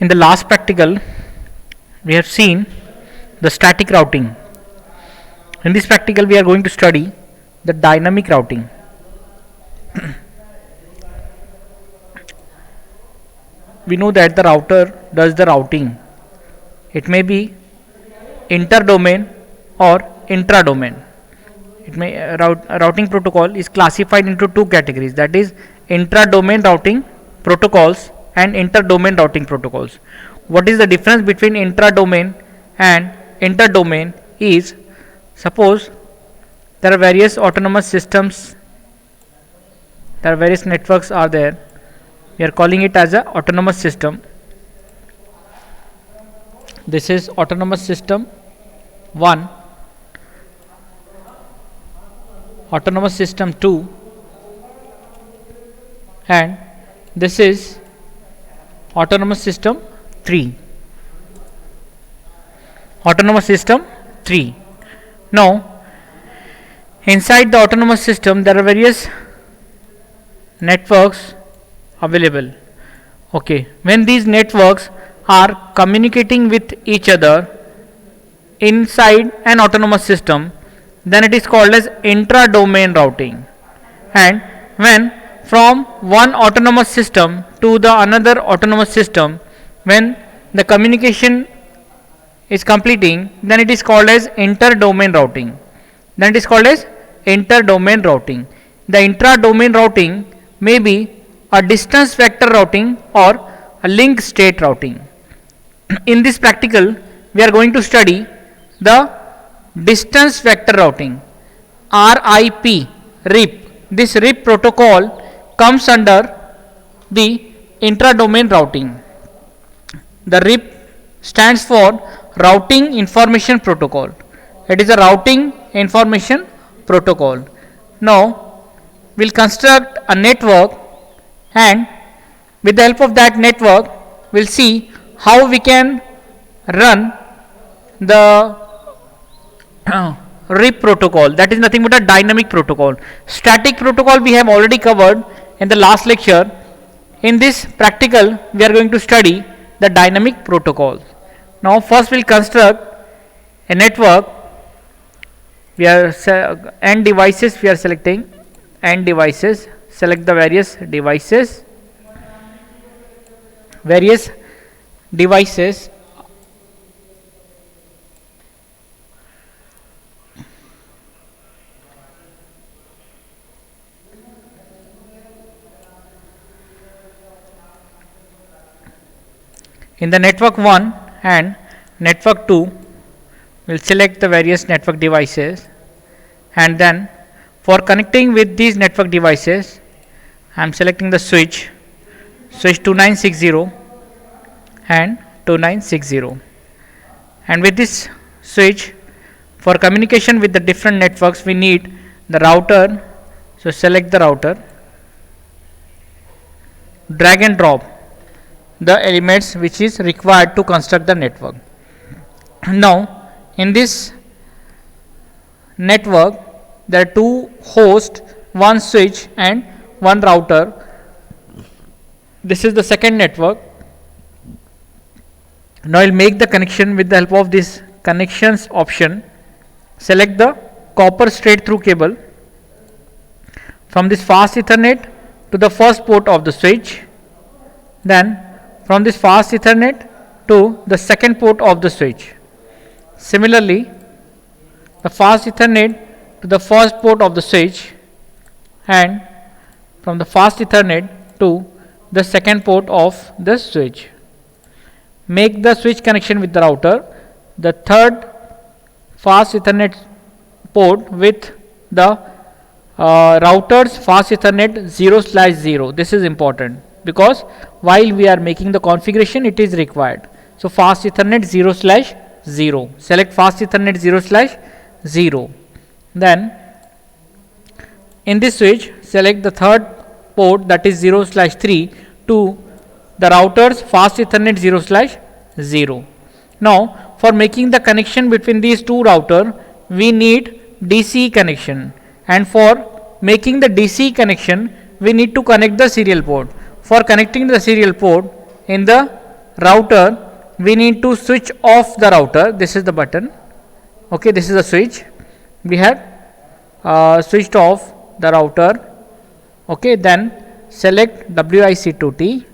In the last practical, we have seen the static routing. In this practical, we are going to study the dynamic routing. We know that the router does the routing. It may be inter-domain or intra-domain. It may routing protocol is classified into two categories, that is intra-domain routing protocols and inter-domain routing protocols. What is the difference between intra-domain and inter-domain is, suppose there are various autonomous systems, there are various networks are there, we are calling it as a autonomous system. This is autonomous system 1, autonomous system 2, and this is autonomous system 3. Autonomous system 3. Now, inside the autonomous system there are various networks available. Okay, when these networks are communicating with each other inside an autonomous system, then it is called as intra-domain routing. And when from one autonomous system to the another autonomous system, when the communication is completing, then it is called as inter-domain routing. Then it is called as inter-domain routing. The intra-domain routing may be a distance vector routing or a link state routing. In this practical, we are going to study the distance vector routing, RIP. This RIP protocol comes under the intra-domain routing. The RIP stands for Routing Information Protocol. It is a routing information protocol. Now, we will construct a network, and with the help of that network, we will see how we can run the RIP protocol. That is nothing but a dynamic protocol. Static protocol we have already covered in the last lecture. In this practical, we are going to study the dynamic protocol. Now, first we will construct a network. We are n devices. We are selecting n devices. Select the various devices. In the network 1 and network 2, we will select the various network devices, and then for connecting with these network devices, I am selecting the switch 2960 and 2960, and with this switch, for communication with the different networks, we need the router. So select the router, drag and drop the elements which is required to construct the network. Now, in this network, there are two hosts, one switch and one router. This is the second network. Now, I will make the connection with the help of this connections option. Select the copper straight through cable from this fast Ethernet to the first port of the switch, then from this fast Ethernet to the second port of the switch. Similarly, the fast Ethernet to the first port of the switch, and from the fast Ethernet to the second port of the switch. Make the switch connection with the router, the third fast Ethernet port with the router's fast Ethernet 0/0. This is important because while we are making the configuration, it is required. So fast Ethernet 0/0. Select fast Ethernet 0/0. Then in this switch, select the third port, that is 0/3 to the router's fast Ethernet 0/0. Now, for making the connection between these two routers, we need DC connection, and for making the DC connection, we need to connect the serial port. For connecting the serial port, in the router, we need to switch off the router. This is the button. Okay, this is the switch. We have switched off the router. Okay, then select WIC2T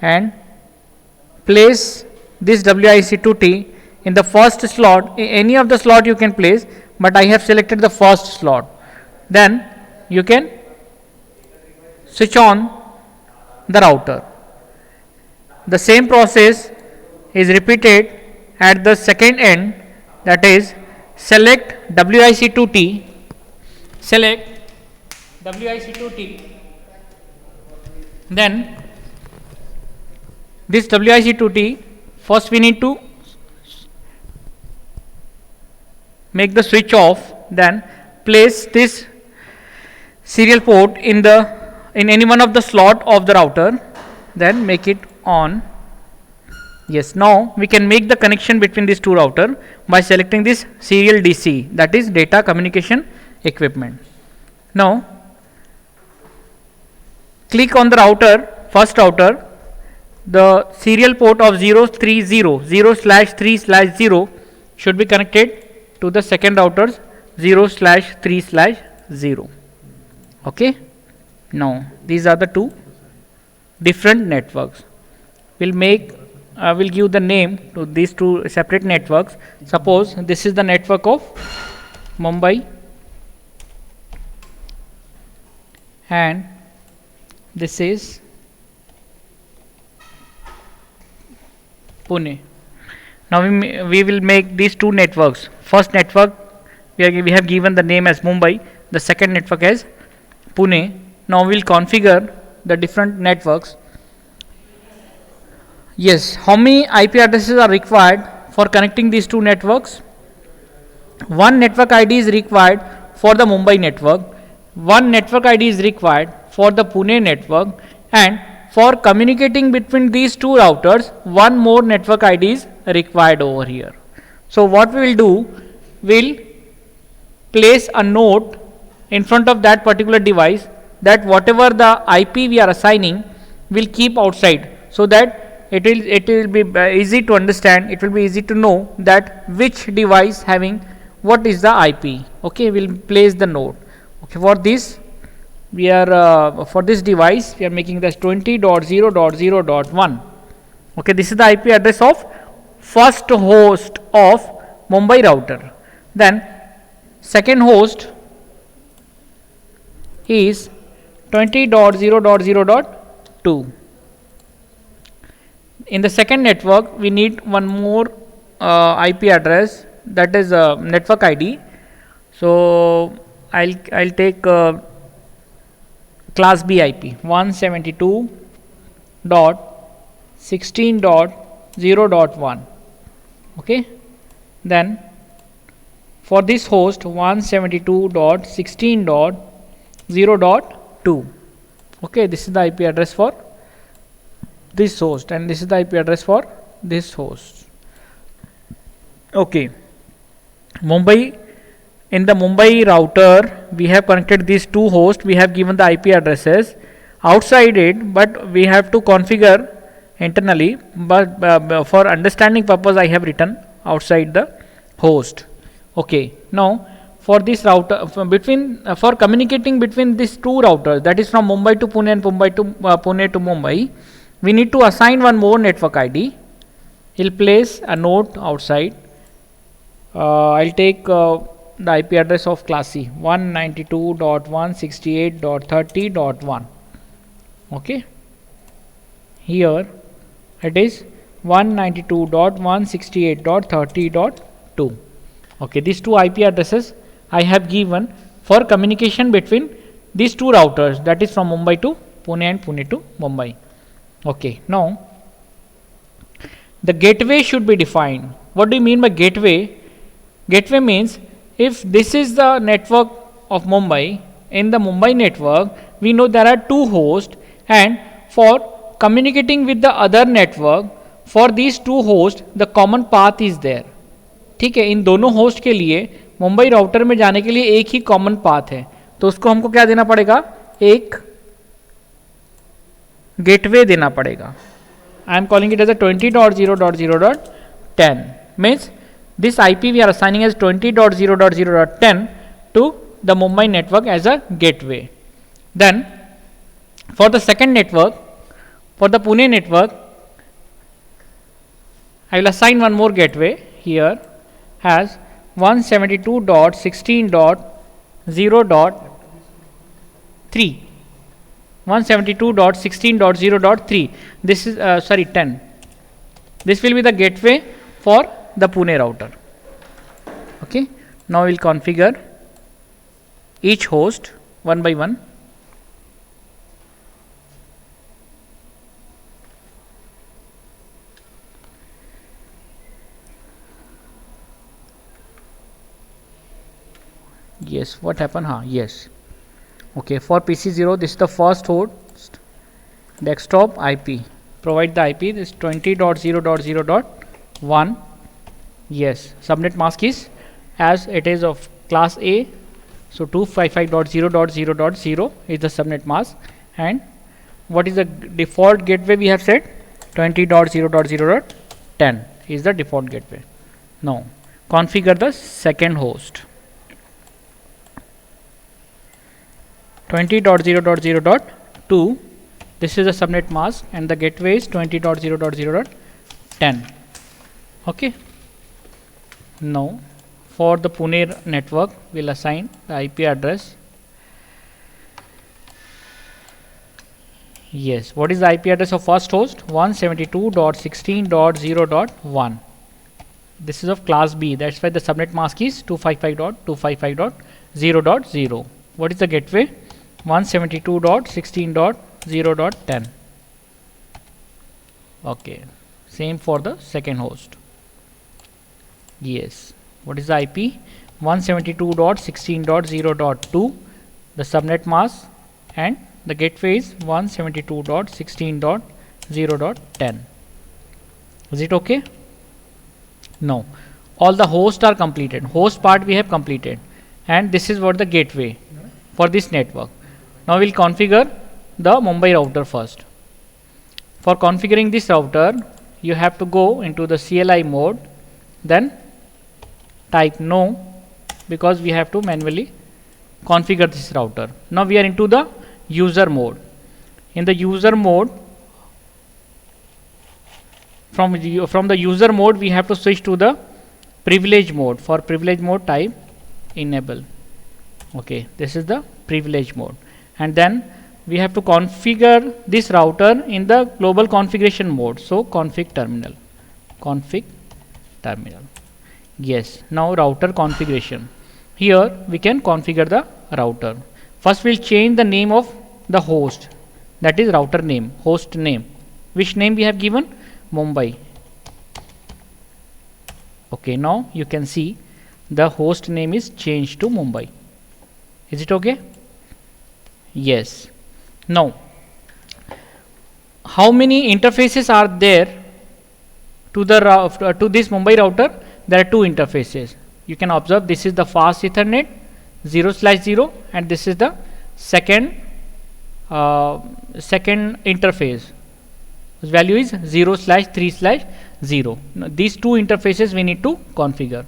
and place this WIC2T in the first slot. Any of the slot you can place, but I have selected the first slot. Then you can switch on the router. The same process is repeated at the second end, that is select WIC2T, then this WIC2T, first we need to make the switch off, then place this serial port in any one of the slot of the router, then make it on. Yes, now we can make the connection between these two router by selecting this serial DC, that is data communication equipment. Now click on the router, first router, the serial port of 030 0/3/0 should be connected to the second router's 0/3/0. Okay. Now these are the two different networks. We'll give the name to these two separate networks. Suppose this is the network of Mumbai and this is Pune. Now we will make these two networks. First network we have given the name as Mumbai, the second network as Pune. Now we will configure the different networks. Yes, how many IP addresses are required for connecting these two networks? One network ID is required for the Mumbai network, one network ID is required for the Pune network, and for communicating between these two routers, one more network ID is required over here. So what we will do, we'll place a note in front of that particular device that whatever the IP we are assigning will keep outside, so that it will be easy to understand, it will be easy to know that which device having what is the IP. Okay, we'll place the note. Okay, for this we are for this device we are making this 20.0.0.1. Okay, this is the IP address of first host of Mumbai router. Then second host is 20.0.0.2. In the second network we need one more IP address, that is network ID. So I'll take class B IP 172.16.0.1. okay, then for this host 172.16.0.2. okay, this is the IP address for this host and this is the IP address for this host. Okay, Mumbai, in the Mumbai router we have connected these two hosts, we have given the IP addresses outside it, but we have to configure internally, but for understanding purpose I have written outside the host. Okay, now for this router for communicating between these two routers, that is from Mumbai to Pune and Pune to Mumbai, we need to assign one more network ID. He'll place a note outside. I'll take the IP address of class C 192.168.30.1. okay, here it is 192.168.30.2. okay, these two IP addresses I have given for communication between these two routers, that is from Mumbai to Pune and Pune to Mumbai. Okay, now the gateway should be defined. What do you mean by gateway? Gateway means if this is the network of Mumbai, in the Mumbai network we know there are two hosts, and for communicating with the other network, for these two hosts the common path is there. ठीक है, इन दोनों host के लिए Mumbai router में जाने के लिए एक ही कॉमन पाथ है, तो उसको हमको क्या देना पड़ेगा, एक गेटवे देना पड़ेगा. I am calling it as a 20.0.0.10. Means this IP we are assigning as 20.0.0.10 to the Mumbai network as a gateway. Then for the second network, for the Pune network, I will assign one more gateway here as 172.16.0.3. 172.16.0.3. This is 10. This will be the gateway for the Pune router. Okay. Now we will configure each host one by one. Yes, what happened? Yes. Okay, for PC0, this is the first host, desktop IP. Provide the IP, this 20.0.0.1. Yes, subnet mask is as it is of class A. So 255.0.0.0 is the subnet mask. And what is the default gateway we have set? 20.0.0.10 is the default gateway. Now, configure the second host. 20.0.0.2. This is the subnet mask and the gateway is 20.0.0.10. Okay. Now for the Pune network, we'll assign the IP address. Yes, what is the IP address of first host? 172.16.0.1. This is of class B. That's why the subnet mask is 255.255.0.0. What is the gateway? 172.16.0.10. Okay, same for the second host. Yes, what is the IP? 172.16.0.2, the subnet mask, and the gateway is 172.16.0.10. Is it okay? No, all the hosts are completed. Host part we have completed, and this is what the gateway for this network. Now we will configure the Mumbai router first. For configuring this router, you have to go into the CLI mode, then type no, because we have to manually configure this router. Now we are into the user mode. In the user mode, from the user mode we have to switch to the privilege mode. For privilege mode, type enable. Okay, this is the privilege mode. And then we have to configure this router in the global configuration mode. So config terminal. Yes, now router configuration. Here we can configure the router. First we'll change the name of the host, that is router name, host name. Which name we have given? Mumbai. Okay, now you can see the host name is changed to Mumbai. Is it okay? Yes. Now, how many interfaces are there to the to this Mumbai router? There are two interfaces. You can observe this is the fast Ethernet 0/0 and this is the second interface. Whose value is 0/3/0. Now, these two interfaces we need to configure.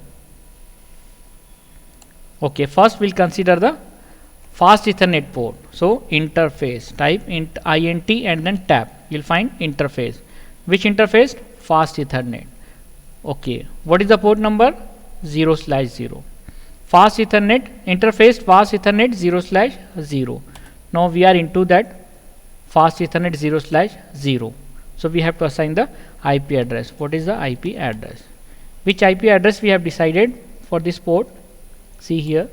Okay, first we'll consider the fast Ethernet port. So interface, type int and then tab. You'll find interface. Which interface? Fast Ethernet. Okay, what is the port number? 0/0. Fast Ethernet interface, fast Ethernet 0/0. Now we are into that fast Ethernet 0/0. So we have to assign the IP address. What is the IP address? Which IP address we have decided for this port? See here.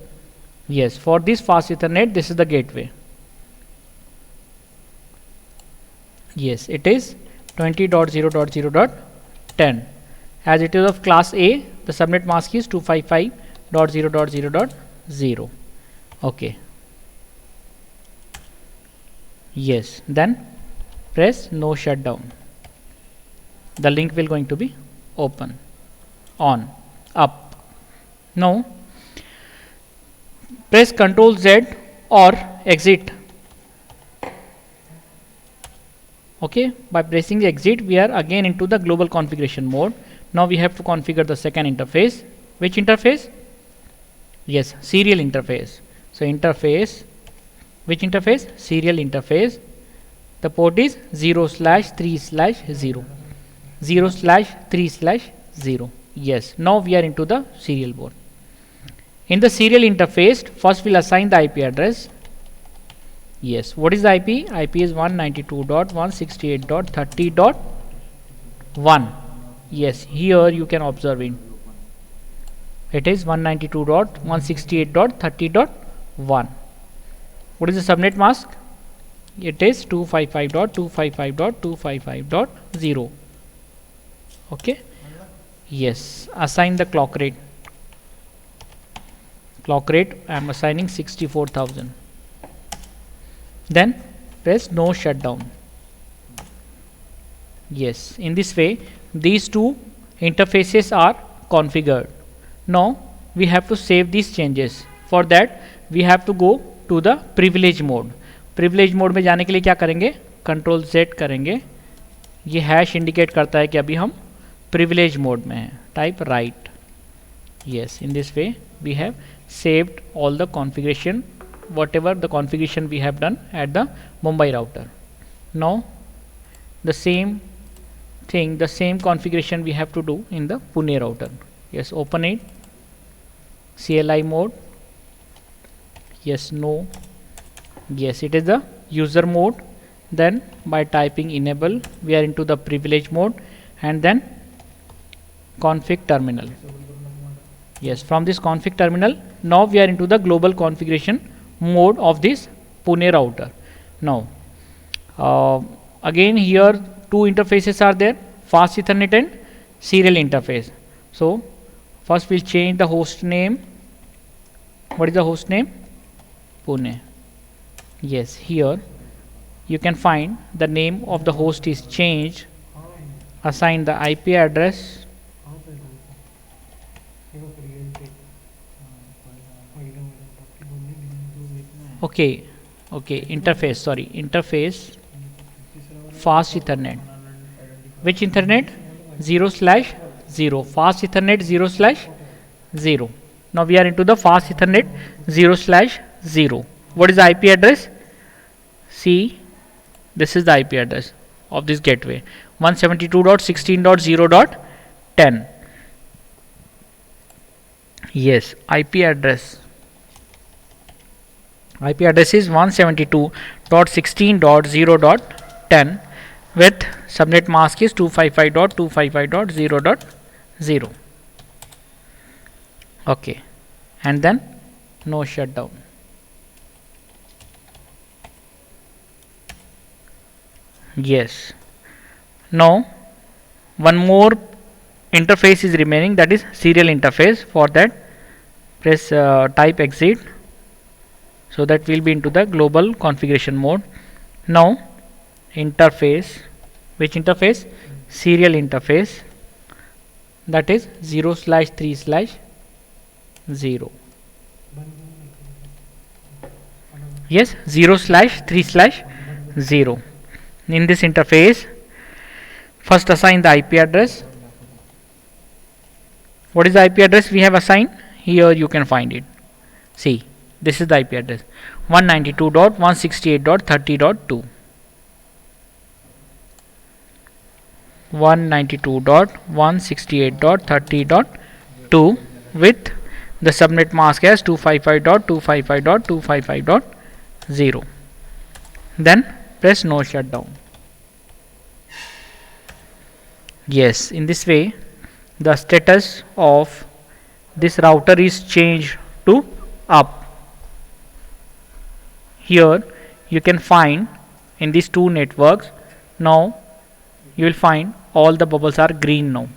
Yes, for this fast Ethernet, this is the gateway. Yes, it is 20.0.0.10. As it is of class A, the subnet mask is 255.0.0.0. Okay. Yes, then press no shutdown. The link will going to be open, on, up. Now press Ctrl Z or exit. Okay, by pressing the exit, we are again into the global configuration mode. Now we have to configure the second interface. Which interface? Yes, serial interface. So interface, which interface? Serial interface. The port is 0/3/0, 0/3/0. Yes, now we are into the serial board. In the serial interface, first we'll assign the IP address. Yes, what is the IP? IP is 192.168.30.1. Yes, here you can observe it. It is 192.168.30.1. What is the subnet mask? It is 255.255.255.0. Okay. Yes, assign the clock rate. Clock rate I am assigning 64,000. Then press no shutdown. Yes, in this way these two interfaces are configured. Now we have to save these changes. For that we have to go to the privilege mode. Privilege mode में जाने के लिए क्या करेंगे? Control Z करेंगे. ये hash indicate करता है कि अभी हम privilege mode में हैं. Type right. Yes, in this way we have saved all the configuration, whatever the configuration we have done at the Mumbai router. Now the same thing, the same configuration we have to do in the Pune router. Yes, open it. CLI mode. Yes, no. Yes, it is the user mode. Then by typing enable, we are into the privilege mode, and then config terminal. Yes, from this config terminal, now we are into the global configuration mode of this Pune router. Now again here two interfaces are there, fast Ethernet and serial interface. So first we'll change the host name. What is the host name? Pune. Yes, here you can find the name of the host is changed. Assign the IP address. Okay, interface, sorry, interface fast Ethernet. Which Ethernet? 0/0. Fast Ethernet 0/0. Now we are into the fast Ethernet 0/0. What is the IP address? See, this is the IP address of this gateway, 172.16.0.10. Yes, IP address is 172.16.0.10 with subnet mask is 255.255.0.0. Okay, and then no shutdown. Yes, now one more interface is remaining, that is serial interface. For that press type exit, so that we'll be into the global configuration mode. Now interface, which interface? Serial interface, that is 0/3/0. Yes, 0/3/0. In this interface, first assign the IP address. What is the IP address we have assigned? Here you can find it. See, this is the IP address, 192.168.30.2. 192.168.30.2 with the subnet mask as 255.255.255.0. Then press no shutdown. Yes, in this way the status of this router is changed to up. Here you can find in these two networks, now you will find all the bubbles are green now.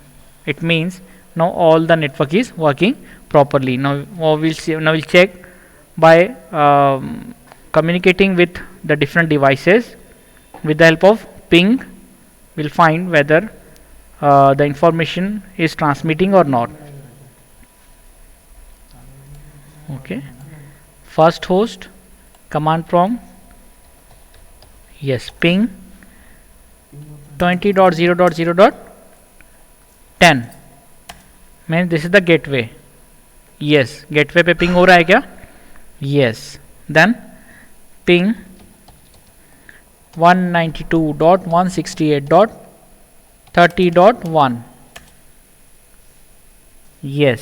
It means now all the network is working properly. Now we'll see, now we'll check by communicating with the different devices with the help of ping. We'll find whether the information is transmitting or not. Okay, first host, command prompt. Yes, ping 20.0.0.10 mean this is the gateway. Yes, gateway पे ping हो रहा है क्या? Yes. Then ping 192.168.30.1. Yes,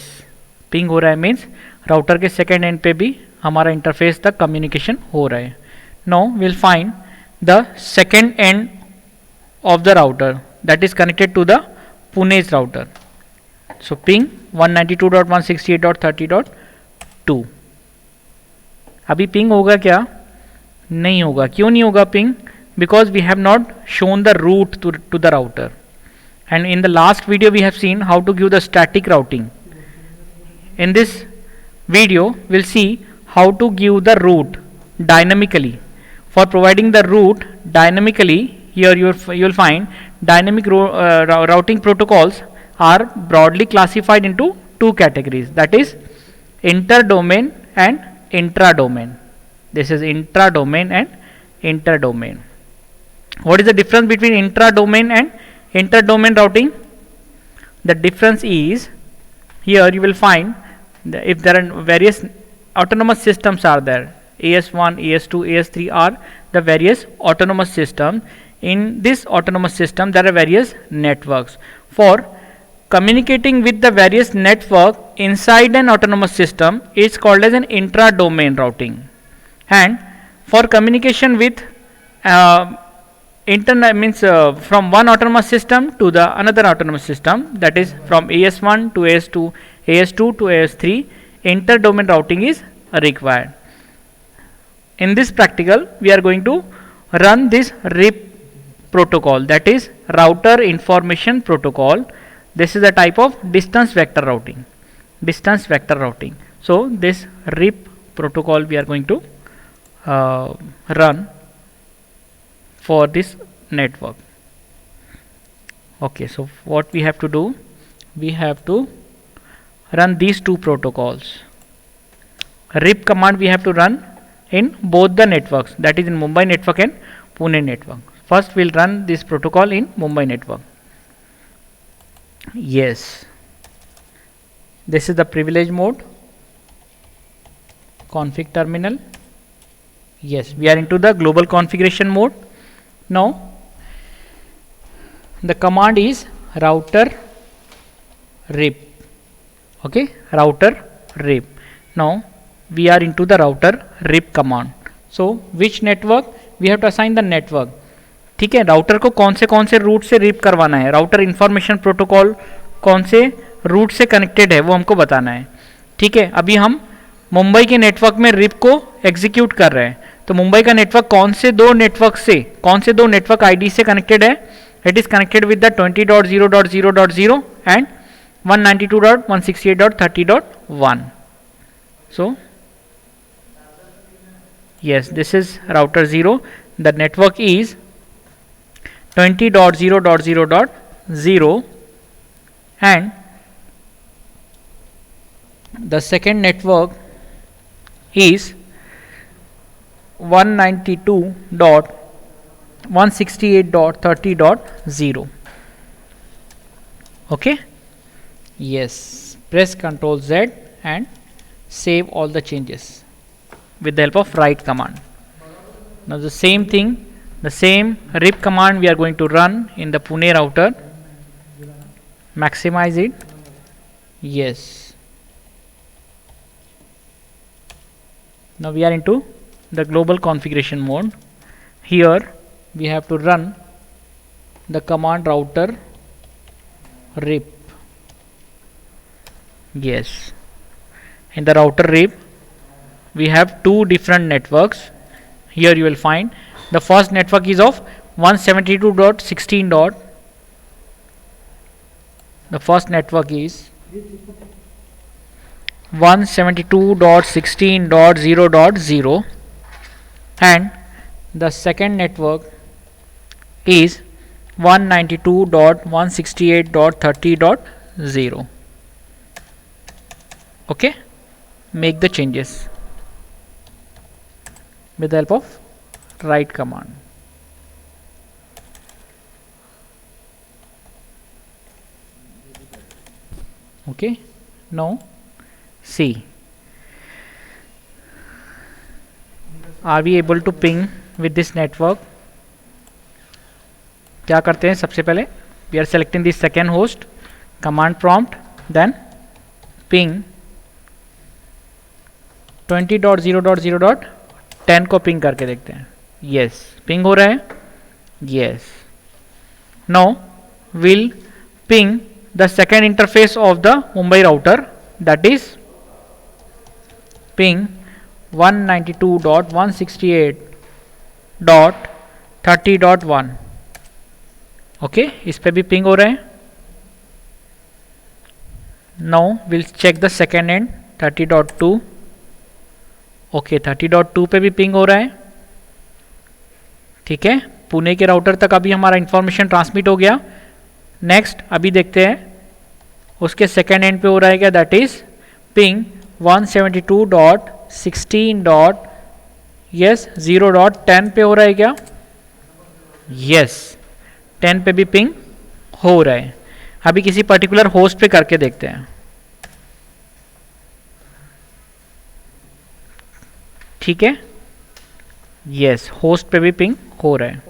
ping हो रहा है means router के second end पे भी हमारा इंटरफेस तक कम्युनिकेशन हो रहा है. Now will find the second end of the router that is connected to the Pune's router. So ping 192.168.30.2. अभी पिंग होगा क्या? नहीं होगा. क्यों नहीं होगा ping? Because we have not shown the route to the router. And in the last video we have seen how to give the static routing. In this video we'll see how to give the route dynamically. For providing the route dynamically, here you will find dynamic routing protocols are broadly classified into two categories, that is inter-domain and intra-domain. This is intra-domain and inter-domain. What is the difference between intra-domain and inter-domain routing? The difference is, here you will find that if there are various autonomous systems are there, AS1, AS2, AS3 are the various autonomous systems. In this autonomous system there are various networks. For communicating with the various network inside an autonomous system is called as an intra-domain routing. And for communication with internet means from one autonomous system to the another autonomous system, that is from AS1 to AS2, AS2 to AS3, inter-domain routing is required. In this practical we are going to run this RIP protocol, that is router information protocol. This is a type of distance vector routing. So this RIP protocol we are going to run for this network. Okay, so what we have to do, we have to run these two protocols. RIP command we have to run in both the networks, that is in Mumbai network and Pune network. First we'll run this protocol in Mumbai network. Yes, this is the privilege mode, config terminal. Yes, we are into the global configuration mode. Now the command is router RIP. Okay, router RIP. Now we are into the router RIP command. So which network? We have to assign the network. ठीक है, router को कौन से root से rib करवाना है, router information protocol कौन से रूट से कनेक्टेड है वो हमको बताना है. ठीक है, अभी हम मुंबई के नेटवर्क में रिप को एग्जीक्यूट कर रहे हैं, तो मुंबई का नेटवर्क कौन से दो नेटवर्क आईडी से कनेक्टेड है? It is connected with the 20.0.0.0 and 192.168.30.1. So yes, this is router 0. The network is 20.0.0.0 and the second network is 192.168.30.0. Okay, yes, press Ctrl Z and save all the changes with the help of write command. Now the same thing, the same RIP command we are going to run in the Pune router. Maximize it. Yes. Now we are into the global configuration mode. Here we have to run the command router RIP. Yes. In the router RIP we have two different networks. Here you will find the first network is of 172.16. The first network is 172.16.0.0 and the second network is 192.168.30.0. Okay, make the changes with the help of write command. Okay, now see, are we able to ping with this network? क्या करते हैं सबसे पहले, we are selecting the second host, command prompt, then ping 20.0.0.10 को ping करके देखते हैं. yes, ping हो रहा है. yes, now we'll ping the second interface of the Mumbai router, that is ping 192.168.30.1. Okay, इस पे भी पिंग हो रहे हैं. Now will check the second end 30.2. Okay, 30.2 पे भी पिंग हो रहा है. ठीक है, पुणे के राउटर तक अभी हमारा इंफॉर्मेशन ट्रांसमिट हो गया. नेक्स्ट अभी देखते हैं उसके सेकेंड एंड पे हो रहा है क्या, दैट इज पिंग 172.16.0.10 पे हो रहा है क्या. यस, 10 पे भी पिंग हो रहा है. अभी किसी पर्टिकुलर होस्ट पे करके देखते हैं. ठीक है, यस, होस्ट पे भी पिंग हो रहा है.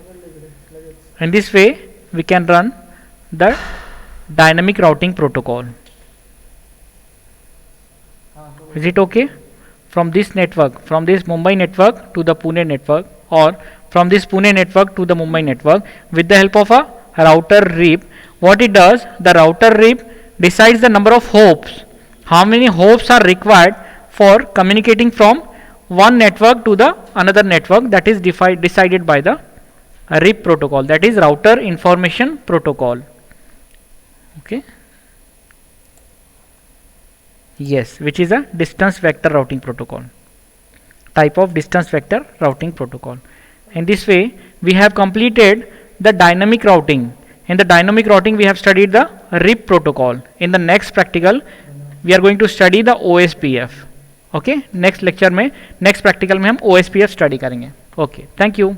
In this way we can run the dynamic routing protocol. Is it okay? From this network, from this Mumbai network to the Pune network, or from this Pune network to the Mumbai network, with the help of a router RIP, what it does, the router RIP decides the number of hops, how many hops are required for communicating from one network to the another network, that is decided by the RIP protocol, that is router information protocol. Okay. Yes, which is a distance vector routing protocol, type of distance vector routing protocol. In this way we have completed the dynamic routing. In the dynamic routing we have studied the RIP protocol. In the next practical we are going to study the OSPF. Okay, next lecture में next practical में हम OSPF study करेंगे. Okay, thank you.